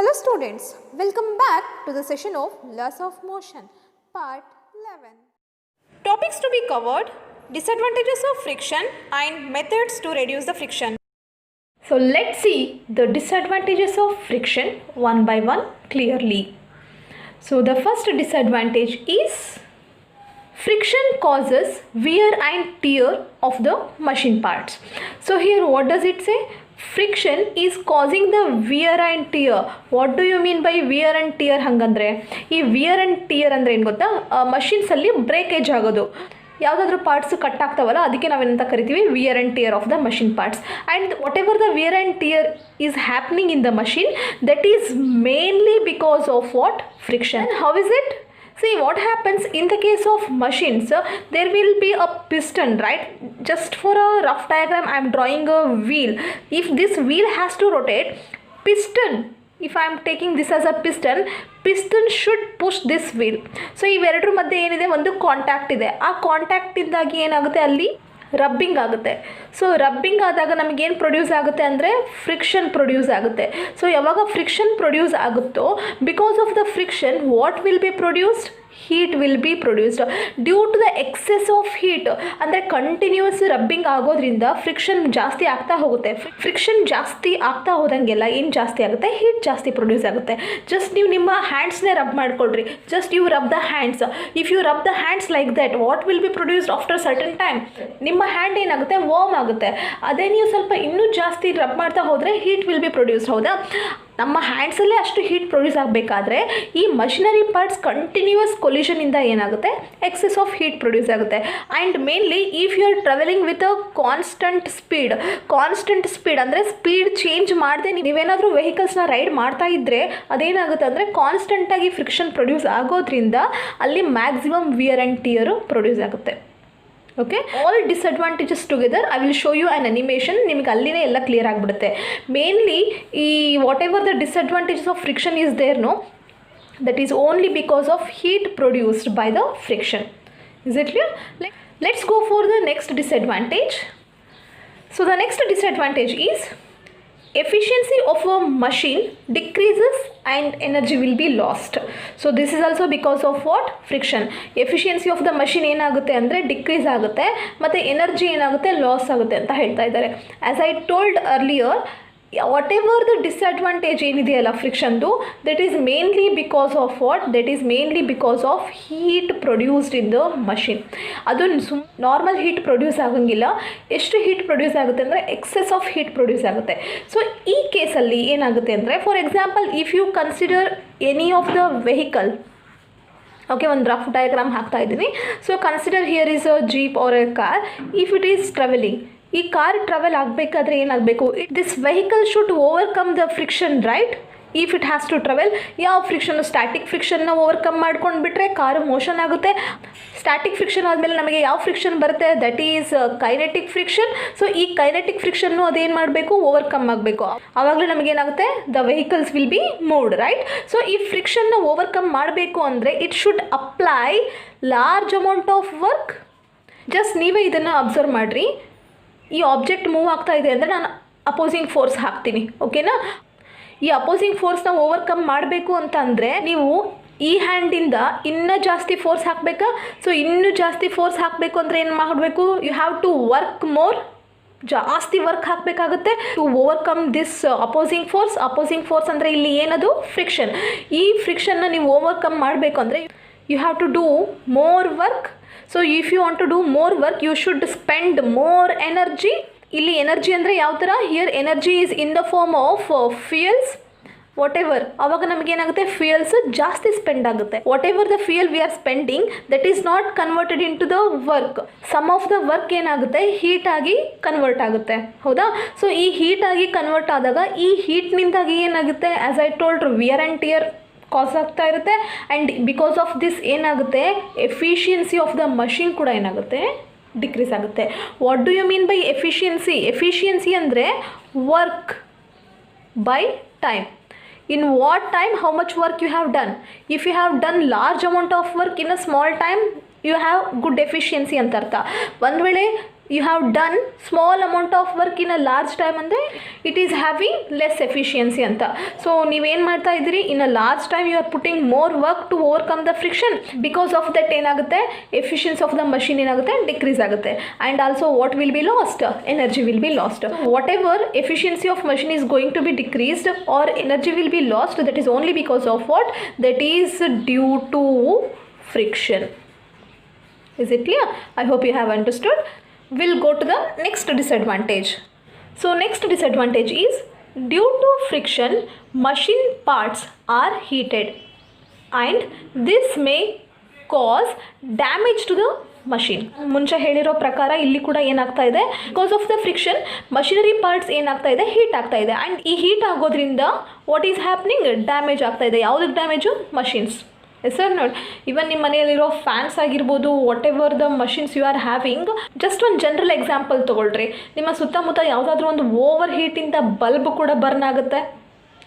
Hello students, welcome back to the session of Laws of Motion, part 11. Topics to be covered: disadvantages of friction and methods to reduce the friction. So let's see the disadvantages of friction one by one clearly. So the first disadvantage is friction causes wear and tear of the machine parts. So here what does it say? Friction is causing the wear and tear. What do you mean by wear and tear? ಹಂಗಂದ್ರೆ ಈ wear and tear ಅಂದರೆ ಏನು ಗೊತ್ತಾ, ಮಷಿನ್ಸಲ್ಲಿ breakage ಆಗೋದು. ಯಾವುದಾದ್ರೂ parts cut ಆಗ್ತಾವಲ್ಲ ಅದಕ್ಕೆ ನಾವೇನಂತ ಕರಿತೀವಿ wear and tear of the machine parts. And whatever the wear and tear is happening in the machine, that is mainly because of what? Friction. How is it? See what happens in the case of machines, there will be a piston, right? Just for a rough diagram I am drawing a wheel. If this wheel has to rotate, piston, if I am taking this as a piston should push this wheel. So ಇವೆರಡರ ಮಧ್ಯೆ ಏನಿದೆ, ಒಂದು contact ಇದೆ. ಆ ಕಾಂಟ್ಯಾಕ್ಟಿಂದಾಗಿ ಏನಾಗುತ್ತೆ, ಅಲ್ಲಿ rubbing ಆಗುತ್ತೆ. So rubbing ಆದಾಗ ನಮಗೇನು ಪ್ರೊಡ್ಯೂಸ್ ಆಗುತ್ತೆ ಅಂದರೆ ಫ್ರಿಕ್ಷನ್ ಪ್ರೊಡ್ಯೂಸ್ ಆಗುತ್ತೆ. ಸೊ ಯಾವಾಗ ಫ್ರಿಕ್ಷನ್ ಪ್ರೊಡ್ಯೂಸ್ ಆಗುತ್ತೋ, because of the friction what will be produced? Heat will be produced. Due to the excess of heat, ಅಂದರೆ ಕಂಟಿನ್ಯೂಸ್ ರಬ್ಬಿಂಗ್ ಆಗೋದ್ರಿಂದ ಫ್ರಿಕ್ಷನ್ ಜಾಸ್ತಿ ಆಗ್ತಾ ಹೋಗುತ್ತೆ. ಫ್ರಿಕ್ಷನ್ ಜಾಸ್ತಿ ಆಗ್ತಾ ಹೋದಂಗೆಲ್ಲ ಏನು ಜಾಸ್ತಿ ಆಗುತ್ತೆ? ಹೀಟ್ ಜಾಸ್ತಿ ಪ್ರೊಡ್ಯೂಸ್ ಆಗುತ್ತೆ. ಜಸ್ಟ್ ನೀವು ನಿಮ್ಮ ಹ್ಯಾಂಡ್ಸ್ನೇ ರಬ್ ಮಾಡ್ಕೊಳ್ರಿ. Just you rub the hands. If you rub the hands like that, what will be produced after certain time? ನಿಮ್ಮ ಹ್ಯಾಂಡ್ ಏನಾಗುತ್ತೆ? ವಾರ್ಮ್ ಆಗುತ್ತೆ. ಅದೇ ನೀವು ಸ್ವಲ್ಪ ಇನ್ನೂ ಜಾಸ್ತಿ ರಬ್ ಮಾಡ್ತಾ ಹೋದರೆ ಹೀಟ್ ವಿಲ್ ಬಿ ಪ್ರೊಡ್ಯೂಸ್ಡ್. ಹೌದಾ? ನಮ್ಮ ಹ್ಯಾಂಡ್ಸಲ್ಲೇ ಅಷ್ಟು ಹೀಟ್ ಪ್ರೊಡ್ಯೂಸ್ ಆಗಬೇಕಾದ್ರೆ ಈ ಮಷಿನರಿ ಪಾರ್ಟ್ಸ್ ಕಂಟಿನ್ಯೂಯಸ್ ಕೊಲ್ಯೂಷನಿಂದ ಏನಾಗುತ್ತೆ? ಎಕ್ಸೆಸ್ ಆಫ್ ಹೀಟ್ ಪ್ರೊಡ್ಯೂಸ್ ಆಗುತ್ತೆ. And mainly if you are travelling with a constant speed ಅಂದರೆ ಸ್ಪೀಡ್ ಚೇಂಜ್ ಮಾಡದೆ ನೀವೇನಾದರೂ ವೆಹಿಕಲ್ಸ್ನ ರೈಡ್ ಮಾಡ್ತಾ ಇದ್ದರೆ ಅದೇನಾಗುತ್ತೆ ಅಂದರೆ ಕಾನ್ಸ್ಟೆಂಟಾಗಿ ಫ್ರಿಕ್ಷನ್ ಪ್ರೊಡ್ಯೂಸ್ ಆಗೋದ್ರಿಂದ ಅಲ್ಲಿ maximum wear and tear produce ಆಗುತ್ತೆ. Okay, all disadvantages together I will show you an animation. ನಿಮಗೆ ಅಲ್ಲಿನೇ ಎಲ್ಲ ಕ್ಲಿಯರ್ ಆಗಿಬಿಡುತ್ತೆ. ಮೇನ್ಲಿ ಈ whatever the disadvantages of friction is there, no, that is only because of heat produced by the friction. Is it clear? Let's go for the next disadvantage. So the next disadvantage is efficiency of a machine decreases and energy will be lost. So this is also because of what? Friction. Efficiency of the machine ಏನಾಗುತ್ತೆ ಅಂದರೆ decrease ಆಗುತ್ತೆ ಮತ್ತು energy ಏನಾಗುತ್ತೆ? Loss ಆಗುತ್ತೆ ಅಂತ ಹೇಳ್ತಾ ಇದ್ದಾರೆ. As I told earlier, whatever the disadvantage ಏನಿದೆಯಲ್ಲ ಫ್ರಿಕ್ಷನ್ದು, that is mainly because of what? That is mainly because of heat produced in the machine. ಅದು ನಾರ್ಮಲ್ ಹೀಟ್ ಪ್ರೊಡ್ಯೂಸ್ ಆಗೋಂಗಿಲ್ಲ. ಎಷ್ಟು ಹೀಟ್ ಪ್ರೊಡ್ಯೂಸ್ ಆಗುತ್ತೆ ಅಂದರೆ ಎಕ್ಸೆಸ್ ಆಫ್ ಹೀಟ್ ಪ್ರೊಡ್ಯೂಸ್ ಆಗುತ್ತೆ. So ಈ ಕೇಸಲ್ಲಿ ಏನಾಗುತ್ತೆ ಅಂದರೆ, for example if you consider any of the vehicle, okay, ಒಂದು ರಫ್ ಡಯಾಗ್ರಾಮ್ ಹಾಕ್ತಾ ಇದ್ದೀನಿ. So consider here is a jeep or a car. If it is travelling, ಈ ಕಾರ್ ಟ್ರಾವೆಲ್ ಆಗಬೇಕಾದ್ರೆ ಏನಾಗಬೇಕು? This vehicle should overcome the friction, right? If it has to travel, ಯಾವ friction? Static ಫ್ರಿಕ್ಷನ್ನ overcome ಮಾಡ್ಕೊಂಡು ಬಿಟ್ಟರೆ car motion ಆಗುತ್ತೆ. Static friction ಆದಮೇಲೆ ನಮಗೆ ಯಾವ ಫ್ರಿಕ್ಷನ್ ಬರುತ್ತೆ? That is kinetic friction. So ಈ ಕೈನೆಟಿಕ್ ಫ್ರಿಕ್ಷನ್ನು ಅದೇನು ಮಾಡಬೇಕು? ಓವರ್ಕಮ್ ಆಗಬೇಕು. ಆವಾಗಲೇ ನಮಗೇನಾಗುತ್ತೆ? The vehicles will be moved, right? So ಈ ಫ್ರಿಕ್ಷನ್ನ ಓವರ್ಕಮ್ ಮಾಡಬೇಕು ಅಂದರೆ it should apply large amount of work. Just ನೀವೇ ಇದನ್ನು ಅಬ್ಸರ್ವ್ ಮಾಡಿರಿ. ಈ ಆಬ್ಜೆಕ್ಟ್ ಮೂವ್ ಆಗ್ತಾ ಇದೆ ಅಂದರೆ ನಾನು ಅಪೋಸಿಂಗ್ ಫೋರ್ಸ್ ಹಾಕ್ತೀನಿ, ಓಕೆನಾ? ಈ ಅಪೋಸಿಂಗ್ ಫೋರ್ಸ್ನ ಓವರ್ಕಮ್ ಮಾಡಬೇಕು ಅಂತ ಅಂದರೆ ನೀವು ಈ ಹ್ಯಾಂಡಿಂದ ಇನ್ನೂ ಜಾಸ್ತಿ ಫೋರ್ಸ್ ಹಾಕಬೇಕಾ? ಸೊ ಇನ್ನೂ ಜಾಸ್ತಿ ಫೋರ್ಸ್ ಹಾಕಬೇಕು ಅಂದರೆ ಏನು ಮಾಡಬೇಕು? You have to work more, ಜಾಸ್ತಿ ವರ್ಕ್ ಹಾಕಬೇಕಾಗುತ್ತೆ to overcome this opposing force. Opposing force ಅಂದರೆ ಇಲ್ಲಿ ಏನದು? ಫ್ರಿಕ್ಷನ್. ಈ ಫ್ರಿಕ್ಷನ್ನ ನೀವು ಓವರ್ಕಮ್ ಮಾಡಬೇಕು ಅಂದರೆ you have to do more work. So if you want to do more work you should spend more energy. ಇಲ್ಲಿ ಎನರ್ಜಿ ಅಂದರೆ ಯಾವ ಥರ? Here energy is in the form of fuels, whatever. ಆವಾಗ ನಮಗೇನಾಗುತ್ತೆ? Fuels ಜಾಸ್ತಿ spend ಆಗುತ್ತೆ. Whatever the fuel we are spending, that is not converted in to the work. Some of the work ಏನಾಗುತ್ತೆ? ಹೀಟಾಗಿ convert ಆಗುತ್ತೆ. ಹೌದಾ? So ಈ ಹೀಟಾಗಿ convert ಆದಾಗ ಈ ಹೀಟ್ನಿಂದಾಗಿ ಏನಾಗುತ್ತೆ? As I told, wear and tear cause ಆಗ್ತಾ ಇರುತ್ತೆ. ಆ್ಯಂಡ್ ಬಿಕಾಸ್ ಆಫ್ ದಿಸ್ ಏನಾಗುತ್ತೆ? ಎಫಿಷಿಯನ್ಸಿ ಆಫ್ ದ ಮಷಿನ್ ಕೂಡ ಏನಾಗುತ್ತೆ? ಡಿಕ್ರೀಸ್ ಆಗುತ್ತೆ. What do you mean by efficiency? Efficiency ಅಂದರೆ work by time. In what time, how much work you have done? If you have done large amount of work in a small time, you have good efficiency ಅಂತ ಅರ್ಥ. ಒಂದು ವೇಳೆ you have done small amount of work in a large time ಅಂದರೆ it is having less efficiency ಅಂತ. So ನೀವೇನು ಮಾಡ್ತಾ ಇದ್ದೀರಿ, in a large time you are putting more work to overcome the friction. Because of that ಏನಾಗುತ್ತೆ, efficiency of the machine ಏನಾಗುತ್ತೆ, decrease ಆಗುತ್ತೆ. And also what will be lost, energy will be lost. So whatever efficiency of machine is going to be decreased or energy will be lost, that is only because of what, that is due to friction. Is it clear? I hope you have understood. We'll go to the next disadvantage. So next disadvantage is due to friction machine parts are heated and this may cause damage to the machine. ಮುಂಚೆ ಹೇಳಿರೋ ಪ್ರಕಾರ ಇಲ್ಲಿ ಕೂಡ ಏನಾಗ್ತಾ ಇದೆ, because of the friction machinery parts ಏನಾಗ್ತಾ ಇದೆ, heat ಆಗ್ತಾ ಇದೆ. ಆ್ಯಂಡ್ ಈ ಹೀಟ್ ಆಗೋದ್ರಿಂದ ವಾಟ್ ಈಸ್ ಹ್ಯಾಪ್ನಿಂಗ್, ಡ್ಯಾಮೇಜ್ ಆಗ್ತಾ ಇದೆ. ಯಾವುದಕ್ಕೆ ಡ್ಯಾಮೇಜು, ಮಷಿನ್ಸ್. ಎಸ್ ಸರ್, ನೋಡಿ, ಇವನ್ ನಿಮ್ಮ ಮನೆಯಲ್ಲಿರೋ ಫ್ಯಾನ್ಸ್ ಆಗಿರ್ಬೋದು, whatever the machines you are having, just ಒಂದು ಜನರಲ್ ಎಕ್ಸಾಂಪಲ್ ತೊಗೊಳ್ರಿ. ನಿಮ್ಮ ಸುತ್ತಮುತ್ತ ಯಾವುದಾದ್ರೂ ಒಂದು ಓವರ್ ಹೀಟಿಂದ ಬಲ್ಬ್ ಕೂಡ ಬರ್ನ್ ಆಗುತ್ತೆ,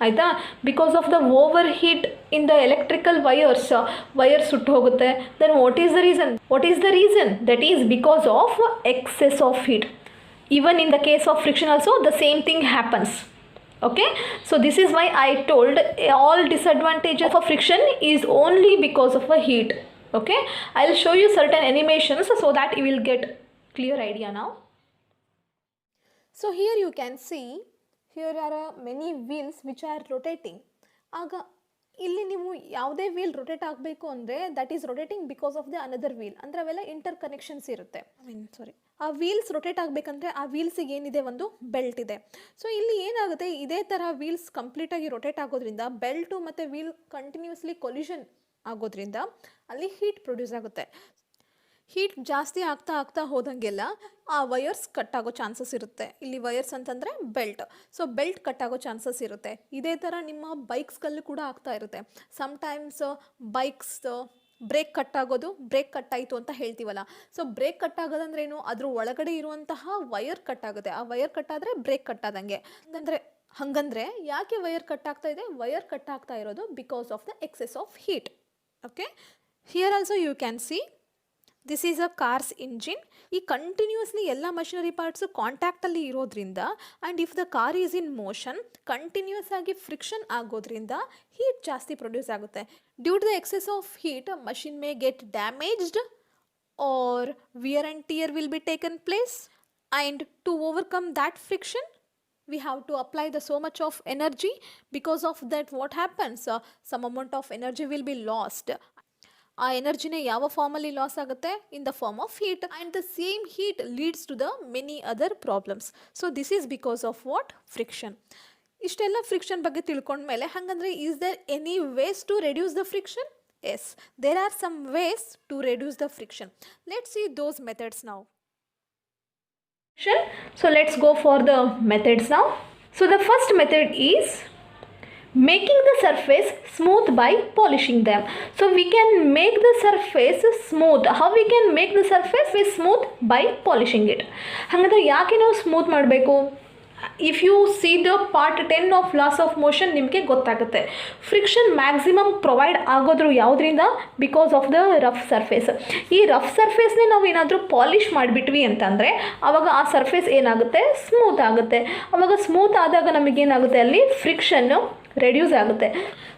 ಆಯಿತಾ? Because of the over heat in the electrical wire ಸುಟ್ಟು ಹೋಗುತ್ತೆ. Then what is the reason? That is because of excess of heat. Even in the case of friction also the same thing happens. Okay, so this is why I told all disadvantages of friction is only because of a heat. Okay, I'll show you certain animations so that you will get clear idea now. So here you can see, here are many wheels which are rotating. ಆಗ ಇಲ್ಲಿ ನೀವು ಯಾವುದೇ wheel rotate ಆಗಬೇಕು ಅಂದರೆ that is rotating because of the another wheel. ಅಂದರೆ ಅವೆಲ್ಲ inter connections ಇರುತ್ತೆ. ಆ ವೀಲ್ಸ್ ರೊಟೇಟ್ ಆಗಬೇಕಂದ್ರೆ ಆ ವೀಲ್ಸಿಗೆ ಏನಿದೆ, ಒಂದು ಬೆಲ್ಟ್ ಇದೆ. ಸೊ ಇಲ್ಲಿ ಏನಾಗುತ್ತೆ, ಇದೇ ಥರ ವೀಲ್ಸ್ ಕಂಪ್ಲೀಟಾಗಿ ರೊಟೇಟ್ ಆಗೋದ್ರಿಂದ ಬೆಲ್ಟು ಮತ್ತು ವೀಲ್ ಕಂಟಿನ್ಯೂಸ್ಲಿ ಕೊಲ್ಯೂಷನ್ ಆಗೋದ್ರಿಂದ ಅಲ್ಲಿ ಹೀಟ್ ಪ್ರೊಡ್ಯೂಸ್ ಆಗುತ್ತೆ. ಹೀಟ್ ಜಾಸ್ತಿ ಆಗ್ತಾ ಹೋದಂಗೆಲ್ಲ ಆ ವಯರ್ಸ್ ಕಟ್ ಆಗೋ ಚಾನ್ಸಸ್ ಇರುತ್ತೆ. ಇಲ್ಲಿ ವಯರ್ಸ್ ಅಂತಂದರೆ ಬೆಲ್ಟ್. ಸೊ ಬೆಲ್ಟ್ ಕಟ್ ಆಗೋ ಚಾನ್ಸಸ್ ಇರುತ್ತೆ. ಇದೇ ಥರ ನಿಮ್ಮ ಬೈಕ್ಸ್ಗಲ್ಲೂ ಕೂಡ ಆಗ್ತಾ ಇರುತ್ತೆ. ಸಮ್ಟೈಮ್ಸ್ ಬೈಕ್ಸ್ ಬ್ರೇಕ್ ಕಟ್ ಆಗೋದು, ಬ್ರೇಕ್ ಕಟ್ ಆಯಿತು ಅಂತ ಹೇಳ್ತೀವಲ್ಲ. ಸೊ ಬ್ರೇಕ್ ಕಟ್ ಆಗೋದಂದ್ರೆ ಏನು, ಅದ್ರ ಒಳಗಡೆ ಇರುವಂತಹ ವಯರ್ ಕಟ್ ಆಗುತ್ತೆ. ಆ ವಯರ್ ಕಟ್ ಆದರೆ ಬ್ರೇಕ್ ಕಟ್ ಆದಂಗೆ. ಹಂಗಂದ್ರೆ ಯಾಕೆ ವಯರ್ ಕಟ್ ಆಗ್ತಾ ಇದೆ? ವಯರ್ ಕಟ್ ಆಗ್ತಾ ಇರೋದು because of the excess of heat. Okay, here also you can see this is a car's engine. ಈ ಕಂಟಿನ್ಯೂಸ್ಲಿ ಎಲ್ಲ ಮಷಿನರಿ ಪಾರ್ಟ್ಸು ಕಾಂಟ್ಯಾಕ್ಟಲ್ಲಿ ಇರೋದ್ರಿಂದ and if the car is in motion continuous ಆಗಿ friction ಆಗೋದ್ರಿಂದ heat ಜಾಸ್ತಿ produce ಆಗುತ್ತೆ. Due to the excess of heat machine may get damaged or wear and tear will be taken place. And to overcome that friction we have to apply the so much of energy. Because of that what happens, some amount of energy will be lost. ಆ ಎನರ್ಜಿನೇ ಯಾವ ಫಾರ್ಮಲ್ಲಿ loss ಆಗುತ್ತೆ, in the form of heat. And the same heat leads to the many other problems. So this is because of what, friction. ಇಷ್ಟೆಲ್ಲ friction ಬಗ್ಗೆ ತಿಳ್ಕೊಂಡ್ಮೇಲೆ ಹಾಗಂದ್ರೆ is there any ways to reduce the friction? Yes, there are some ways to reduce the friction. Let's see those methods now. So let's go for the methods now. So the first method is making the surface smooth by polishing them. So we can make the surface smooth. How we can make the surface smooth? By polishing it. ಹಾಗಾದ್ರೆ ಯಾಕೆ ನಾವು smooth ಮಾಡಬೇಕು? If U C the part 10 of laws of motion ನಿಮಗೆ ಗೊತ್ತಾಗುತ್ತೆ. Friction maximum provide ಆಗೋದ್ರು ಯಾವುದರಿಂದ? Because of the rough surface. ಈ rough ಸರ್ಫೇಸ್ನೇ ನಾವು ಏನಾದರೂ ಪಾಲಿಷ್ ಮಾಡಿಬಿಟ್ವಿ ಅಂತಂದರೆ ಆವಾಗ ಆ ಸರ್ಫೇಸ್ ಏನಾಗುತ್ತೆ, ಸ್ಮೂತ್ ಆಗುತ್ತೆ. ಆವಾಗ ಸ್ಮೂತ್ ಆದಾಗ ನಮಗೇನಾಗುತ್ತೆ, ಅಲ್ಲಿ ಫ್ರಿಕ್ಷನ್ನು ರೆಡ್ಯೂಸ್ ಆಗುತ್ತೆ.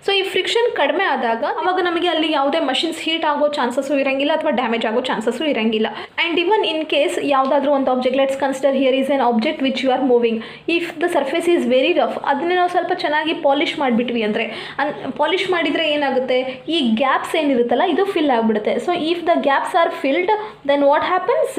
ಸೊ ಈ ಫ್ರಿಕ್ಷನ್ ಕಡಿಮೆ ಆದಾಗ ಅವಾಗ ನಮಗೆ ಅಲ್ಲಿ ಯಾವುದೇ ಮಷಿನ್ಸ್ ಹೀಟ್ ಆಗೋ ಚಾನ್ಸಸ್ಸು ಇರೋಂಗಿಲ್ಲ ಅಥವಾ ಡ್ಯಾಮೇಜ್ ಆಗೋ ಚಾನ್ಸಸ್ಸು ಇರೋಂಗಿಲ್ಲ. ಆ್ಯಂಡ್ ಇವನ್ ಇನ್ ಕೇಸ್ ಯಾವುದಾದ್ರೂ ಒಂದು object, let's consider here is an object which you are moving. If the surface is very rough, ಅದನ್ನೇ ನಾವು ಸ್ವಲ್ಪ ಚೆನ್ನಾಗಿ ಪಾಲಿಷ್ ಮಾಡಿಬಿಟ್ವಿ ಅಂದರೆ, ಪಾಲಿಷ್ ಮಾಡಿದರೆ ಏನಾಗುತ್ತೆ, ಈ ಗ್ಯಾಪ್ಸ್ ಏನಿರುತ್ತಲ್ಲ ಇದು ಫಿಲ್ ಆಗಿಬಿಡುತ್ತೆ. So if the gaps are filled then what happens,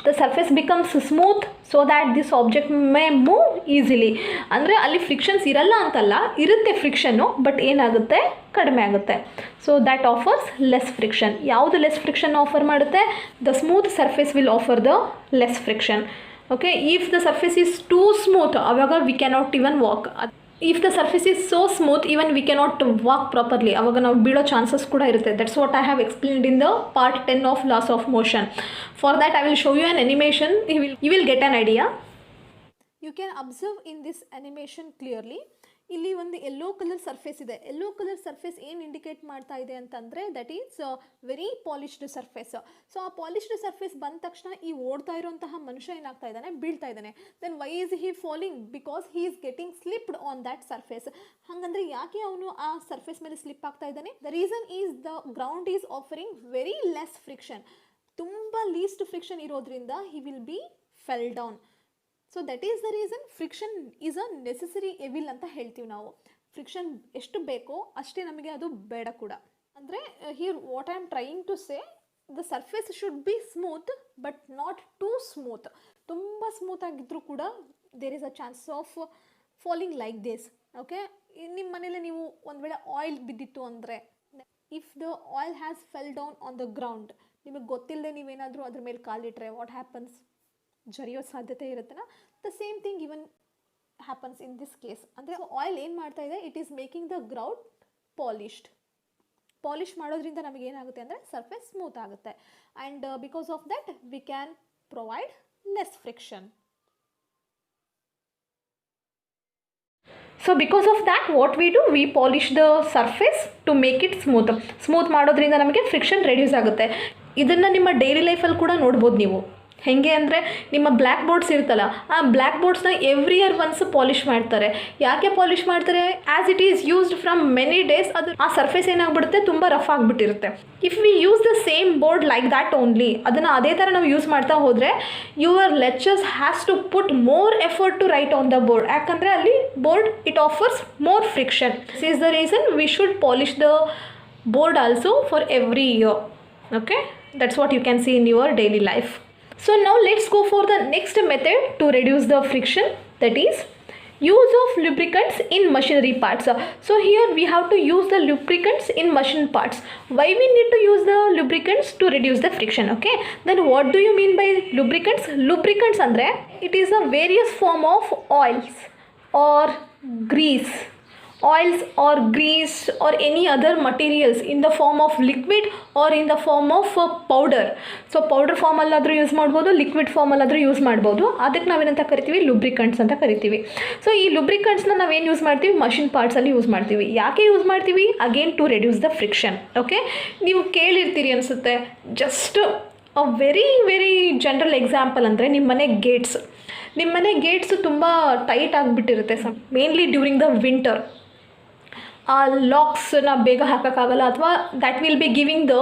the surface becomes smooth so that this object may move easily. ಅಂದರೆ ಅಲ್ಲಿ ಫ್ರಿಕ್ಷನ್ಸ್ ಇರಲ್ಲ ಅಂತಲ್ಲ, ಇರುತ್ತೆ ಫ್ರಿಕ್ಷನ್ನು, ಬಟ್ ಏನಾಗುತ್ತೆ, ಕಡಿಮೆ ಆಗುತ್ತೆ. So that offers less friction. ಯಾವುದು ಲೆಸ್ ಫ್ರಿಕ್ಷನ್ ಆಫರ್ ಮಾಡುತ್ತೆ? The smooth surface will offer the less friction. Okay, if the surface is too smooth ಆವಾಗ we cannot even walk. If the surface is so smooth even we cannot walk properly, ಆವಾಗ ನಾವು ಬೀಳೋ chances ಕೂಡ ಇರುತ್ತೆ. That's what I have explained in the part 10 of laws of motion. For that I will show you on animation, you will get an idea. You can observe in this animation clearly. ಇಲ್ಲಿ ಒಂದು yellow colour surface ಇದೆ. Yellow colour surface ಏನು indicate ಮಾಡ್ತಾ ಇದೆ ಅಂತಂದರೆ that is very polished surface. So ಆ polished surface ಬಂದ ತಕ್ಷಣ ಈ ಓಡ್ತಾ ಇರೋಂತಹ ಮನುಷ್ಯ ಏನಾಗ್ತಾ ಇದ್ದಾನೆ, ಬೀಳ್ತಾ ಇದ್ದಾನೆ. Then why is he falling? Because he is getting slipped on that surface. ಹಾಗಂದ್ರೆ ಯಾಕೆ ಅವನು ಆ ಸರ್ಫೇಸ್ ಮೇಲೆ ಸ್ಲಿಪ್ ಆಗ್ತಾ ಇದ್ದಾನೆ? The reason is the ground is offering very less friction. ತುಂಬ ಲೀಸ್ಟ್ ಫ್ರಿಕ್ಷನ್ ಇರೋದ್ರಿಂದ he will be fell down. So that is the reason friction is a necessary evil ಅಂತ ಹೇಳ್ತೀವಿ ನಾವು. ಫ್ರಿಕ್ಷನ್ ಎಷ್ಟು ಬೇಕೋ ಅಷ್ಟೇ ನಮಗೆ ಅದು ಬೇಡ ಕೂಡ. ಅಂದರೆ here what I am trying to say, the surface should be smooth but not too smooth. ತುಂಬ ಸ್ಮೂತ್ ಆಗಿದ್ದರೂ ಕೂಡ there is a chance of falling like this. Okay, ನಿಮ್ಮ ಮನೇಲಿ ನೀವು ಒಂದು ವೇಳೆ ಆಯಿಲ್ ಬಿದ್ದಿತ್ತು ಅಂದರೆ, if the oil has fell down on the ground, ನಿಮಗೆ ಗೊತ್ತಿಲ್ಲದೆ ನೀವೇನಾದರೂ ಅದ್ರ ಮೇಲೆ ಕಾಲಿಟ್ರೆ ವಾಟ್ ಹ್ಯಾಪನ್ಸ್? ಜರಿಯೋ ಸಾಧ್ಯತೆ ಇರುತ್ತಲ್ಲ. The same thing even happens in this case. ಅಂದರೆ ಆಯಿಲ್ ಏನು ಮಾಡ್ತಾ ಇದೆ, it is making the ground polished. Polish ಮಾಡೋದ್ರಿಂದ ನಮಗೆ ಏನಾಗುತ್ತೆ ಅಂದರೆ ಸರ್ಫೇಸ್ ಸ್ಮೂತ್ ಆಗುತ್ತೆ. And because of that we can provide less friction. So because of that what we do, we polish the surface to make it smooth. Smooth ಮಾಡೋದ್ರಿಂದ ನಮಗೆ friction reduce ಆಗುತ್ತೆ. ಇದನ್ನು ನಿಮ್ಮ ಡೈಲಿ ಲೈಫಲ್ಲಿ ಕೂಡ ನೋಡ್ಬೋದು ನೀವು. ಹೇಗೆ ಅಂದರೆ ನಿಮ್ಮ ಬ್ಲ್ಯಾಕ್ ಬೋರ್ಡ್ಸ್ ಇರುತ್ತಲ್ಲ, ಆ ಬ್ಲ್ಯಾಕ್ ಬೋರ್ಡ್ಸ್ನ ಎವ್ರಿ ಇಯರ್ ಒನ್ಸ್ ಪಾಲಿಷ್ ಮಾಡ್ತಾರೆ. ಯಾಕೆ ಪಾಲಿಷ್ ಮಾಡ್ತಾರೆ? As it is used from many days, ಅದು ಆ ಸರ್ಫೇಸ್ ಏನಾಗ್ಬಿಡುತ್ತೆ, ತುಂಬ ರಫ್ ಆಗಿಬಿಟ್ಟಿರುತ್ತೆ. If we use the same board like that only, ಅದನ್ನು ಅದೇ ಥರ ನಾವು ಯೂಸ್ ಮಾಡ್ತಾ ಹೋದರೆ your lecturers has to put more effort to write on the board. ಯಾಕಂದರೆ ಅಲ್ಲಿ board it offers more friction. This is the reason we should polish the board also for every year. Okay, that's what you can see in your daily life. So now let's go for the next method to reduce the friction, that is use of lubricants in machinery parts. So here we have to use the lubricants in machine parts. Why we need to use the lubricants? To reduce the friction. Okay, then what do you mean by lubricants? Lubricants andre it is a various form of oils or grease, oils or grease or any other materials in the form of liquid or in the form of powder. So powder form alladru use ಮಾಡಬಹುದು, liquid form alladru use ಮಾಡಬಹುದು. ಅದಕ್ಕೆ ನಾವೇನಂತ ಕರಿತೀವಿ, lubricants ಅಂತ ಕರಿತೀವಿ. So ಈ lubricantsನ ನಾವೇನು use ಮಾಡ್ತೀವಿ, ಮಷಿನ್ ಪಾರ್ಟ್ಸಲ್ಲಿ ಯೂಸ್ ಮಾಡ್ತೀವಿ. ಯಾಕೆ ಯೂಸ್ ಮಾಡ್ತೀವಿ? Again to reduce the friction. Okay, ನೀವು ಕೇಳಿರ್ತೀರಿ ಅನಿಸುತ್ತೆ. Just a very general example ಅಂದರೆ ನಿಮ್ಮನೆ ಗೇಟ್ಸ್ ತುಂಬ ಟೈಟ್ ಆಗಿಬಿಟ್ಟಿರುತ್ತೆ, ಮೇನ್ಲಿ ಡ್ಯೂರಿಂಗ್ ದ ವಿಂಟರ್. ಆ ಲಾಕ್ಸ್ನ ಬೇಗ ಹಾಕೋಕ್ಕಾಗಲ್ಲ, ಅಥವಾ that will be giving the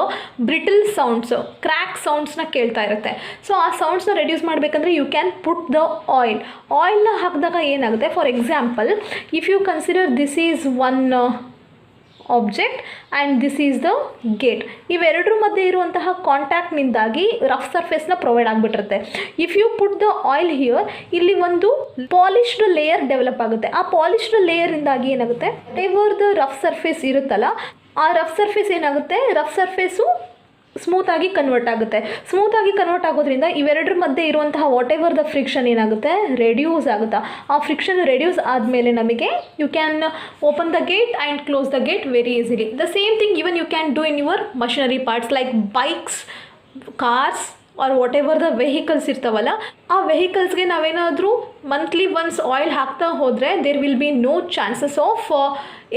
brittle sounds, crack ಸೌಂಡ್ಸ್ನ ಕೇಳ್ತಾ ಇರುತ್ತೆ. ಸೊ ಆ ಸೌಂಡ್ಸ್ನ ರೆಡ್ಯೂಸ್ ಮಾಡಬೇಕಂದ್ರೆ ಯು ಕ್ಯಾನ್ ಪುಟ್ ದ ಆಯಿಲ್ನ ಹಾಕಿದಾಗ ಏನಾಗುತ್ತೆ, for example if you consider this is one object and this is the gate. ಇವೆರಡರ ಮಧ್ಯೆ ಇರುವಂತಹ ಕಾಂಟ್ಯಾಕ್ಟ್ನಿಂದಾಗಿ ರಫ್ ಸರ್ಫೇಸ್ನ ಪ್ರೊವೈಡ್ ಆಗಿಬಿಟ್ಟಿರುತ್ತೆ. If you put the oil here, ಇಲ್ಲಿ ಒಂದು ಪಾಲಿಶ್ಡ್ ಲೇಯರ್ ಡೆವಲಪ್ ಆಗುತ್ತೆ. ಆ ಪಾಲಿಶ್ಡ್ ಲೇಯರಿಂದಾಗಿ ಏನಾಗುತ್ತೆ, ಎವರ್ ದ ರಫ್ ಸರ್ಫೇಸ್ ಇರುತ್ತಲ್ಲ, ಆ ರಫ್ ಸರ್ಫೇಸ್ ಏನಾಗುತ್ತೆ, ರಫ್ ಸರ್ಫೇಸು ಸ್ಮೂತಾಗಿ ಕನ್ವರ್ಟ್ ಆಗೋದ್ರಿಂದ ಇವೆರಡರ ಮಧ್ಯೆ ಇರುವಂತಹ ವಾಟ್ ಎವರ್ ದ ಫ್ರಿಕ್ಷನ್ ಏನಾಗುತ್ತೆ, ರೆಡ್ಯೂಸ್ ಆಗುತ್ತೆ. ಆ ಫ್ರಿಕ್ಷನ್ ರೆಡ್ಯೂಸ್ ಆದಮೇಲೆ ನಮಗೆ you can open the gate and close the gate very easily. The same thing even you can do in your machinery parts like bikes, cars or whatever the vehicles ಇರ್ತಾವಲ್ಲ, ಆ ವೆಹಿಕಲ್ಸ್ಗೆ ನಾವೇನಾದರೂ monthly once oil ಹಾಕ್ತಾ ಹೋದರೆ there will be no chances of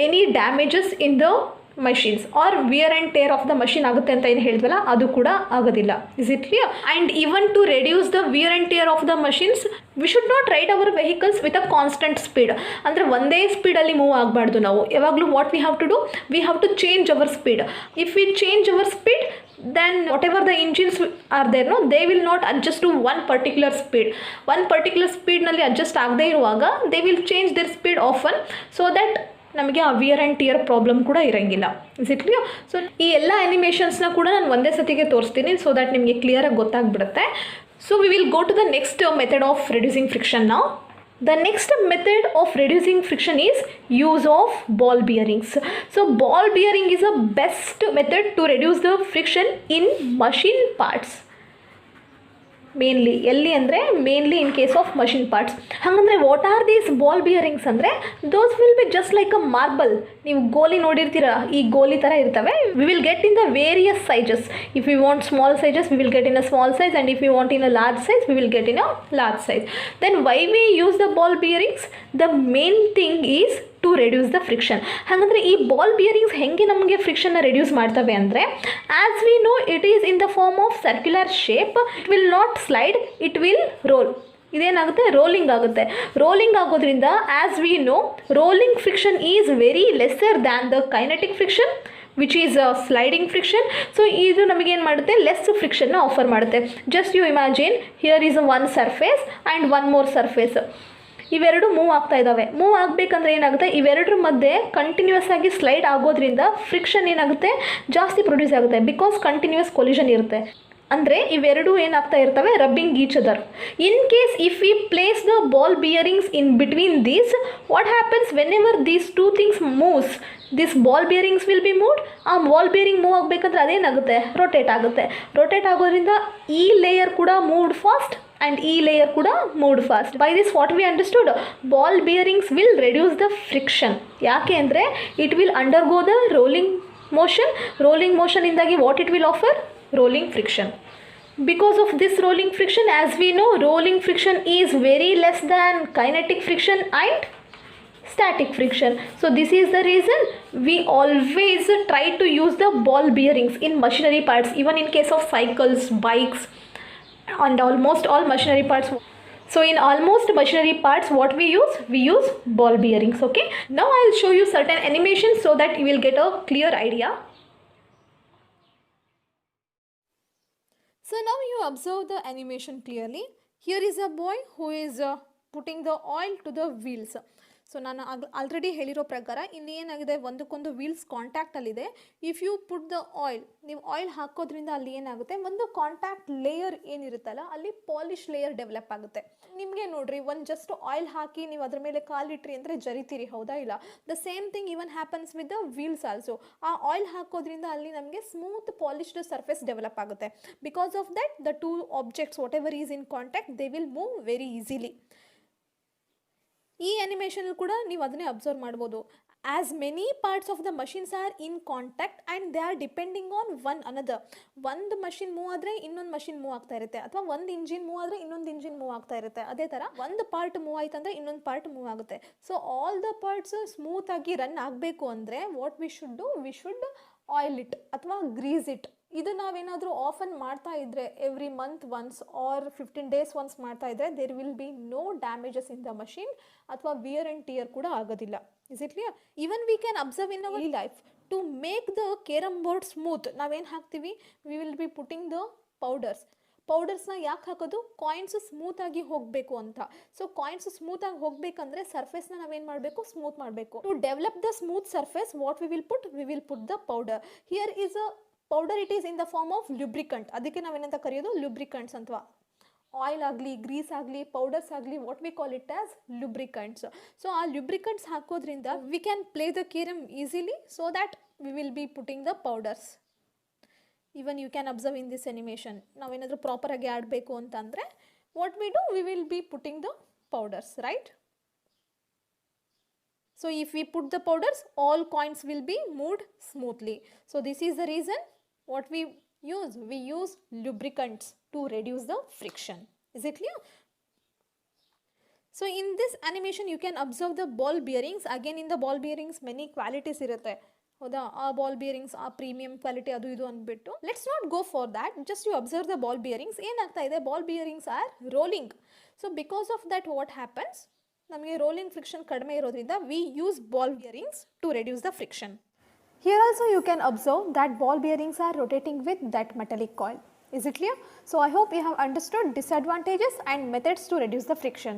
any damages in the machines or wear and tear of the machine ಆಗುತ್ತೆ ಅಂತ ಏನು ಹೇಳಿದ್ವಲ್ಲ, ಅದು ಕೂಡ ಆಗೋದಿಲ್ಲ. Is it clear? And even to reduce the wear and tear of the machines we should not ride our vehicles with a constant speed. ಅಂದರೆ ಒಂದೇ ಸ್ಪೀಡಲ್ಲಿ move ಆಗಬಾರ್ದು ನಾವು. ಯಾವಾಗಲೂ what we have to do, we have to change our speed. If we change our speed, then whatever the engines are there, no, they will not adjust to one particular speed ನಲ್ಲಿ adjust ಆಗದೇ ಇರುವಾಗ they will change their speed often, so that ನಮಗೆ ಆ wear and tear problem ಕೂಡ ಇರೋಂಗಿಲ್ಲ. Is it clear? So ಈ ಎಲ್ಲ ಆ್ಯನಿಮೇಷನ್ಸ್ನ ಕೂಡ ನಾನು ಒಂದೇ ಸತಿಗೆ ತೋರಿಸ್ತೀನಿ, ಸೊ ದ್ಯಾಟ್ ನಿಮಗೆ ಕ್ಲಿಯರಾಗಿ ಗೊತ್ತಾಗ್ಬಿಡುತ್ತೆ. So we will go to the next method of reducing friction ನಾವು. The next method of reducing friction is use of ball bearings. So ball bearing is a best method to reduce the friction in machine parts. Mainly ಎಲ್ಲಿ ಅಂದರೆ mainly in case of machine parts. ಹಾಗಂದರೆ what are these ball bearings ಅಂದರೆ, those will be just like a marble. ನೀವು ಗೋಲಿ ನೋಡಿರ್ತೀರ, ಈ ಗೋಲಿ ಥರ ಇರ್ತವೆ. We will get in the various sizes. If you want small sizes, we will get in a small size, and if you want in a large size, we will get in a large size. Then why we use the ball bearings? The main thing is to reduce the friction. ಹಾಗಂದರೆ ಈ ball bearings ಹೆಂಗೆ ನಮಗೆ ಫ್ರಿಕ್ಷನ್ನ reduce ಮಾಡ್ತವೆ ಅಂದರೆ, as we know it is in the form of circular shape, it will not slide, it will roll. ಇದೇನಾಗುತ್ತೆ, rolling ಆಗುತ್ತೆ. Rolling ಆಗೋದ್ರಿಂದ as we know rolling friction is very lesser than the kinetic friction which is sliding friction. So ಇದು ನಮಗೇನು ಮಾಡುತ್ತೆ, less ಫ್ರಿಕ್ಷನ್ನ offer ಮಾಡುತ್ತೆ. Just you imagine, here is one surface and one more surface. ಇವೆರಡು move ಆಗ್ತಾ ಇದ್ದಾವೆ. Move ಆಗಬೇಕಂದ್ರೆ ಏನಾಗುತ್ತೆ, ಇವೆರಡರ ಮಧ್ಯೆ ಕಂಟಿನ್ಯೂಸ್ ಆಗಿ ಸ್ಲೈಡ್ ಆಗೋದ್ರಿಂದ ಫ್ರಿಕ್ಷನ್ ಏನಾಗುತ್ತೆ, ಜಾಸ್ತಿ ಪ್ರೊಡ್ಯೂಸ್ ಆಗುತ್ತೆ, ಬಿಕಾಸ್ ಕಂಟಿನ್ಯೂಸ್ ಕೊಲಿಷನ್ ಇರುತ್ತೆ. ಅಂದರೆ ಇವೆರಡು ಏನಾಗ್ತಾ ಇರ್ತವೆ, rubbing each other. In case if we place the ball bearings in between these, what happens whenever these two things moves, this ball bearings will be moved. ಆ ball bearing move ಆಗಬೇಕಂದ್ರೆ ಅದೇನಾಗುತ್ತೆ, rotate ಆಗುತ್ತೆ. Rotate ಆಗೋದ್ರಿಂದ ಈ layer ಕೂಡ moved fast and E layer kuda moved fast. By this what we understood, ball bearings will reduce the friction. Yake andre it will undergo the rolling motion. Rolling motion indagi what it will offer, rolling friction. Because of this rolling friction, as we know, rolling friction is very less than kinetic friction and static friction. So this is the reason we always try to use the ball bearings in machinery parts, even in case of cycles, bikes and almost all machinery parts. So in almost machinery parts what we use ball bearings. Okay, now I will show you certain animations so that you will get a clear idea. So now you observe the animation clearly. Here is a boy who is putting the oil to the wheels. So ನಾನು already ಹೇಳಿರೋ ಪ್ರಕಾರ ಇಲ್ಲಿ ಏನಾಗಿದೆ, ಒಂದಕ್ಕೊಂದು wheels ಕಾಂಟ್ಯಾಕ್ಟಲ್ಲಿದೆ. If you put the oil, ನೀವು oil ಹಾಕೋದ್ರಿಂದ ಅಲ್ಲಿ ಏನಾಗುತ್ತೆ, ಒಂದು ಕಾಂಟ್ಯಾಕ್ಟ್ ಲೇಯರ್ ಏನಿರುತ್ತಲ್ಲ ಅಲ್ಲಿ ಪಾಲಿಶ್ ಲೇಯರ್ ಡೆವಲಪ್ ಆಗುತ್ತೆ. ನಿಮಗೆ ನೋಡ್ರಿ, ಒಂದು ಜಸ್ಟ್ ಆಯಿಲ್ ಹಾಕಿ ನೀವು ಅದ್ರ ಮೇಲೆ ಕಾಲಿಟ್ರಿ ಅಂದರೆ ಜರಿತೀರಿ, ಹೌದಾ ಇಲ್ಲ? The same thing even happens with the wheels also. ಆ ಆಯಿಲ್ ಹಾಕೋದ್ರಿಂದ ಅಲ್ಲಿ ನಮಗೆ ಸ್ಮೂತ್ ಪಾಲಿಶ್ಡ್ ಸರ್ಫೇಸ್ ಡೆವಲಪ್ ಆಗುತ್ತೆ. Because of that the two objects whatever is in contact they will move very easily. ಈ ಆ್ಯನಿಮೇಷನ್ ಕೂಡ ನೀವು ಅದನ್ನೇ observe ಮಾಡ್ಬೋದು. As many parts of the machines are in contact and they are depending on one another. ಒಂದು machine move ಆದರೆ ಇನ್ನೊಂದು machine move ಆಗ್ತಾ ಇರುತ್ತೆ, ಅಥವಾ ಒಂದು ಇಂಜಿನ್ ಮೂವ್ ಆದರೆ ಇನ್ನೊಂದು ಇಂಜಿನ್ ಮೂವ್ ಆಗ್ತಾ ಇರುತ್ತೆ. ಅದೇ ಥರ ಒಂದು ಪಾರ್ಟ್ ಮೂವ್ ಆಯ್ತು ಅಂದರೆ ಇನ್ನೊಂದು ಪಾರ್ಟ್ ಮೂವ್ ಆಗುತ್ತೆ. ಸೊ ಆಲ್ ದ ಪಾರ್ಟ್ಸ್ ಸ್ಮೂತಾಗಿ ರನ್ ಆಗಬೇಕು ಅಂದರೆ what we should do, we should oil it ಅಥವಾ ಗ್ರೀಸ್ ಇಟ್. ಇದು ನಾವೇನಾದರೂ ಆಫನ್ ಮಾಡ್ತಾ ಇದ್ದರೆ, every month once or 15 days once ಮಾಡ್ತಾ ಇದ್ದರೆ, there will be no damages in the machine ಅಥವಾ ವಿಯರ್ ಆ್ಯಂಡ್ ಟಿಯರ್ ಕೂಡ ಆಗೋದಿಲ್ಲ. Is it clear? Even we can observe in our life to make the carrom board smooth. ನಾವೇನು ಹಾಕ್ತೀವಿ, we will be putting the ಪೌಡರ್ಸ್ನ ಯಾಕೆ ಹಾಕೋದು, coins ಸ್ಮೂತಾಗಿ ಹೋಗಬೇಕು ಅಂತ. ಸೊ ಕಾಯಿನ್ಸ್ ಸ್ಮೂತಾಗಿ ಹೋಗಬೇಕಂದ್ರೆ ಸರ್ಫೇಸ್ನ ನಾವೇನು ಮಾಡಬೇಕು, ಸ್ಮೂತ್ ಮಾಡಬೇಕು. To develop the smooth surface what we will put the powder. Here is a powder, it is in the form of lubricant. ಅದಕ್ಕೆ ನಾವೇನಂತ ಕರೆಯೋದು, ಲ್ಯೂಬ್ರಿಕಂಟ್ಸ್ ಅಂತ. ಆಯಿಲ್ ಆಗಲಿ, ಗ್ರೀಸ್ ಆಗಲಿ, ಪೌಡರ್ಸ್ ಆಗಲಿ, what we call it as lubricants. So ಆ lubricants ಹಾಕೋದ್ರಿಂದ we can play the carrom easily, so that we will be putting the powders. Even you can observe in this animation. ನಾವೇನಾದರೂ ಪ್ರಾಪರಾಗಿ ಆಡಬೇಕು ಅಂತಂದರೆ what we do, we will be putting the powders, right? So if we put the powders, all coins will be moved smoothly. So this is the reason what we use lubricants to reduce the friction. Is it clear? So in this animation you can observe the ball bearings. Again in the ball bearings many qualities irutte. ಹೌದಾ? ಆ ball bearings, ಆ premium quality ಅದು ಇದು ಅಂದ್ಬಿಟ್ಟು let's not go for that. Just you observe the ball bearings. ಏನಾಗ್ತಾ ಇದೆ, ball bearings are rolling. So because of that what happens, ನಮಗೆ rolling friction ಕಡಿಮೆ ಇರೋದ್ರಿಂದ we use ball bearings to reduce the friction. Here also you can observe that ball bearings are rotating with that metallic coil. Is it clear? So I hope you have understood disadvantages and methods to reduce the friction.